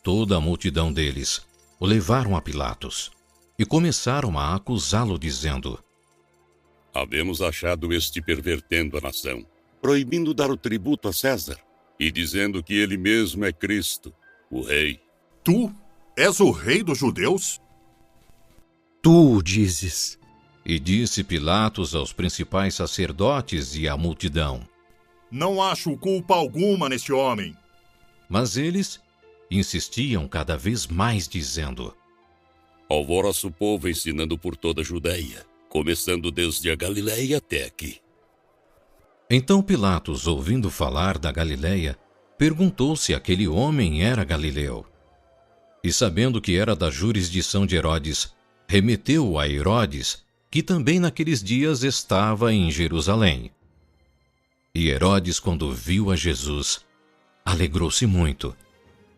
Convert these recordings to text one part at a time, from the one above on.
toda a multidão deles, o levaram a Pilatos e começaram a acusá-lo, dizendo: Havemos achado este pervertendo a nação, proibindo dar o tributo a César e dizendo que ele mesmo é Cristo, o rei. Tu és o rei dos judeus? Tu o dizes. E disse Pilatos aos principais sacerdotes e à multidão: Não acho culpa alguma neste homem. Mas eles insistiam cada vez mais, dizendo: Ao vosso povo ensinando por toda a Judeia, começando desde a Galileia até aqui. Então Pilatos, ouvindo falar da Galileia, perguntou se aquele homem era galileu. E sabendo que era da jurisdição de Herodes, remeteu a Herodes, que também naqueles dias estava em Jerusalém. E Herodes, quando viu a Jesus, alegrou-se muito,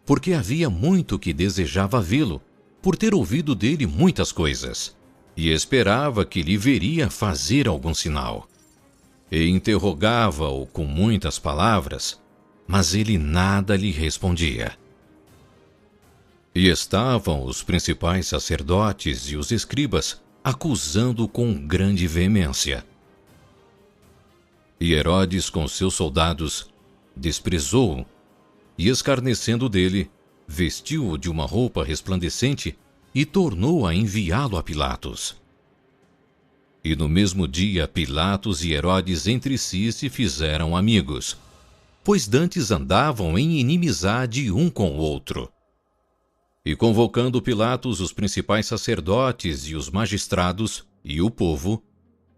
porque havia muito que desejava vê-lo, por ter ouvido dele muitas coisas, e esperava que lhe veria fazer algum sinal. E interrogava-o com muitas palavras, mas ele nada lhe respondia. E estavam os principais sacerdotes e os escribas acusando-o com grande veemência. E Herodes, com seus soldados, desprezou-o e, escarnecendo dele, vestiu-o de uma roupa resplandecente e tornou a enviá-lo a Pilatos. E no mesmo dia Pilatos e Herodes entre si se fizeram amigos, pois dantes andavam em inimizade um com o outro. E convocando Pilatos os principais sacerdotes e os magistrados e o povo,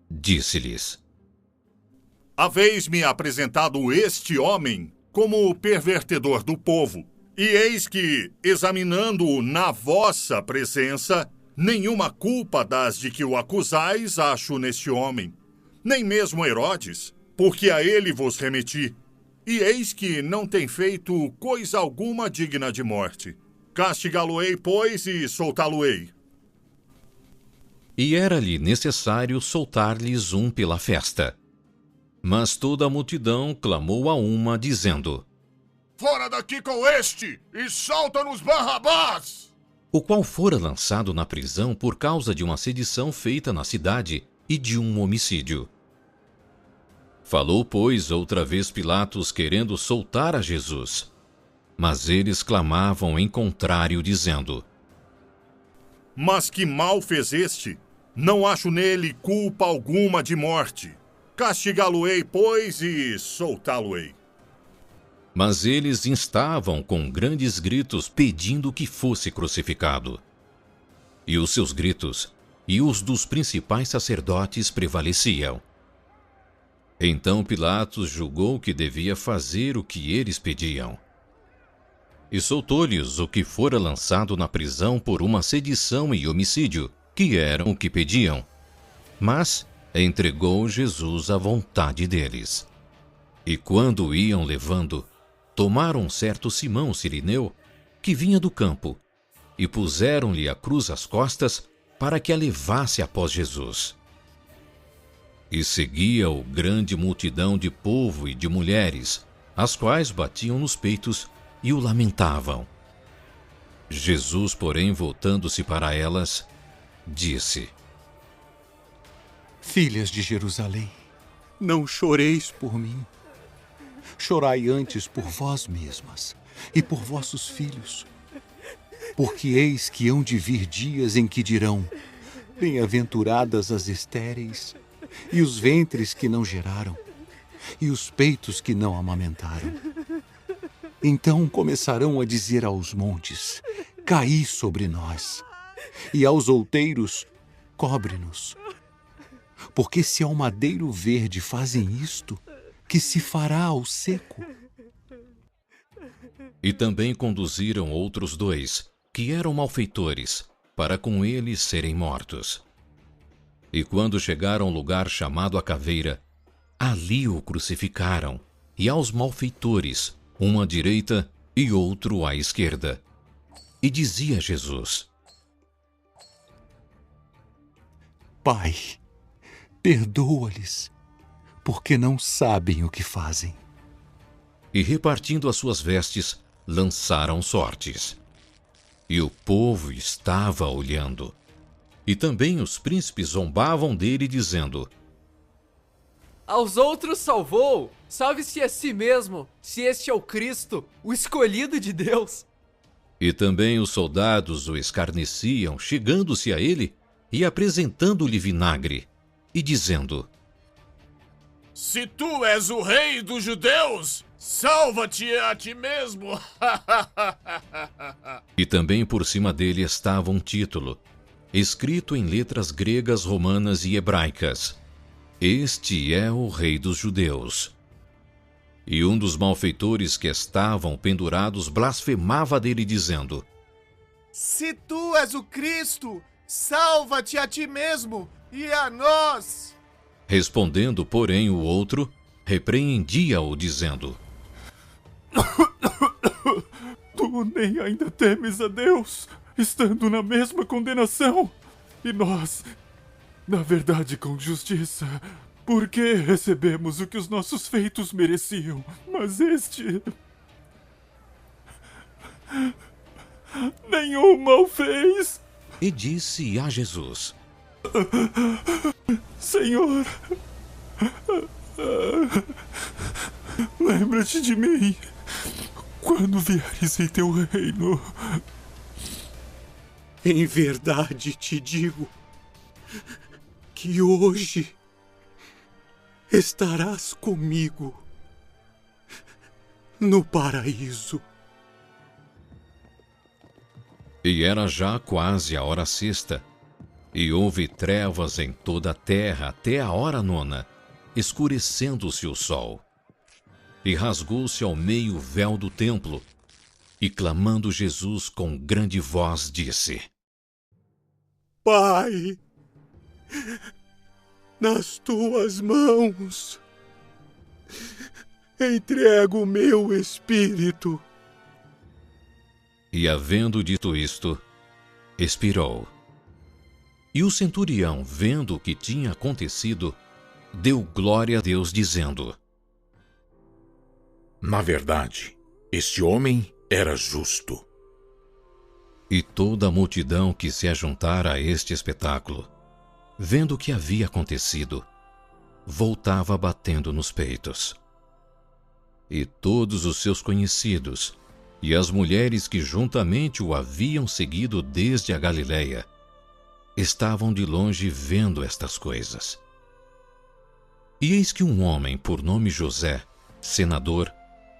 disse-lhes: Haveis-me apresentado este homem como pervertedor do povo, e eis que, examinando-o na vossa presença, nenhuma culpa das de que o acusais acho neste homem, nem mesmo Herodes, porque a ele vos remeti. E eis que não tem feito coisa alguma digna de morte. Castigá-lo-ei, pois, e soltá-lo-ei. E era-lhe necessário soltar-lhes um pela festa. Mas toda a multidão clamou a uma, dizendo: Fora daqui com este, e solta-nos Barrabás! O qual fora lançado na prisão por causa de uma sedição feita na cidade e de um homicídio. Falou, pois, outra vez Pilatos, querendo soltar a Jesus. Mas eles clamavam em contrário, dizendo: Mas que mal fez este? Não acho nele culpa alguma de morte. Castigá-lo-ei, pois, e soltá-lo-ei. Mas eles instavam com grandes gritos, pedindo que fosse crucificado. E os seus gritos e os dos principais sacerdotes prevaleciam. Então Pilatos julgou que devia fazer o que eles pediam. E soltou-lhes o que fora lançado na prisão por uma sedição e homicídio, que eram o que pediam. Mas entregou Jesus à vontade deles. E quando o iam levando, tomaram um certo Simão Cirineu, que vinha do campo, e puseram-lhe a cruz às costas para que a levasse após Jesus. E seguia-o grande multidão de povo e de mulheres, as quais batiam nos peitos e o lamentavam. Jesus, porém, voltando-se para elas, disse: Filhas de Jerusalém, não choreis por mim. Chorai antes por vós mesmas e por vossos filhos. Porque eis que hão de vir dias em que dirão: Bem-aventuradas as estéreis, e os ventres que não geraram, e os peitos que não amamentaram. Então começarão a dizer aos montes: Caí sobre nós, e aos outeiros: Cobre-nos. Porque se ao madeiro verde fazem isto, que se fará ao seco? E também conduziram outros dois, que eram malfeitores, para com eles serem mortos. E quando chegaram ao lugar chamado a Caveira, ali o crucificaram, e aos malfeitores, um à direita e outro à esquerda. E dizia Jesus: Pai, perdoa-lhes, porque não sabem o que fazem. E repartindo as suas vestes, lançaram sortes. E o povo estava olhando. E também os príncipes zombavam dele, dizendo: Aos outros salvou, salve-se a si mesmo, se este é o Cristo, o escolhido de Deus. E também os soldados o escarneciam, chegando-se a ele e apresentando-lhe vinagre, e dizendo: Se tu és o rei dos judeus, salva-te a ti mesmo. E também por cima dele estava um título, escrito em letras gregas, romanas e hebraicas: Este é o rei dos judeus. E um dos malfeitores que estavam pendurados blasfemava dele, dizendo: Se tu és o Cristo, salva-te a ti mesmo e a nós. Respondendo, porém, o outro repreendia-o, dizendo: Tu nem ainda temes a Deus, estando na mesma condenação. E nós, na verdade, com justiça, porque recebemos o que os nossos feitos mereciam. Mas este nenhum mal fez. E disse a Jesus: Senhor, lembra-te de mim quando vieres em teu reino. Em verdade te digo que hoje estarás comigo no paraíso. E era já quase a hora sexta, e houve trevas em toda a terra até a hora nona, escurecendo-se o sol. E rasgou-se ao meio o véu do templo, e clamando Jesus com grande voz disse: Pai, nas tuas mãos entrego o meu espírito. E havendo dito isto, expirou. E o centurião, vendo o que tinha acontecido, deu glória a Deus, dizendo: Na verdade, este homem era justo. E toda a multidão que se ajuntara a este espetáculo, vendo o que havia acontecido, voltava batendo nos peitos. E todos os seus conhecidos, e as mulheres que juntamente o haviam seguido desde a Galiléia, estavam de longe vendo estas coisas. E eis que um homem por nome José, senador,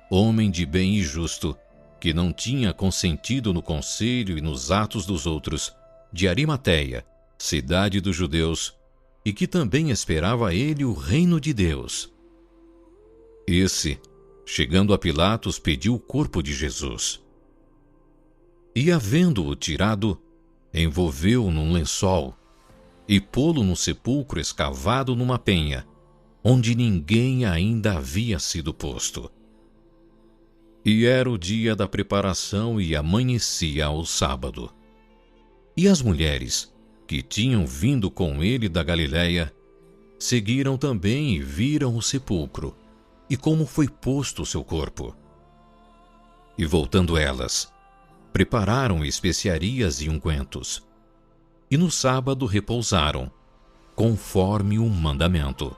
homem de bem e justo, que não tinha consentido no conselho e nos atos dos outros, de Arimateia, cidade dos judeus, e que também esperava ele o reino de Deus. Esse, chegando a Pilatos, pediu o corpo de Jesus. E, havendo-o tirado, envolveu-o num lençol e pô-lo num sepulcro escavado numa penha, onde ninguém ainda havia sido posto. E era o dia da preparação e amanhecia ao sábado. E as mulheres, que tinham vindo com ele da Galiléia, seguiram também e viram o sepulcro, e como foi posto o seu corpo. E voltando elas, prepararam especiarias e ungüentos, e no sábado repousaram, conforme o mandamento.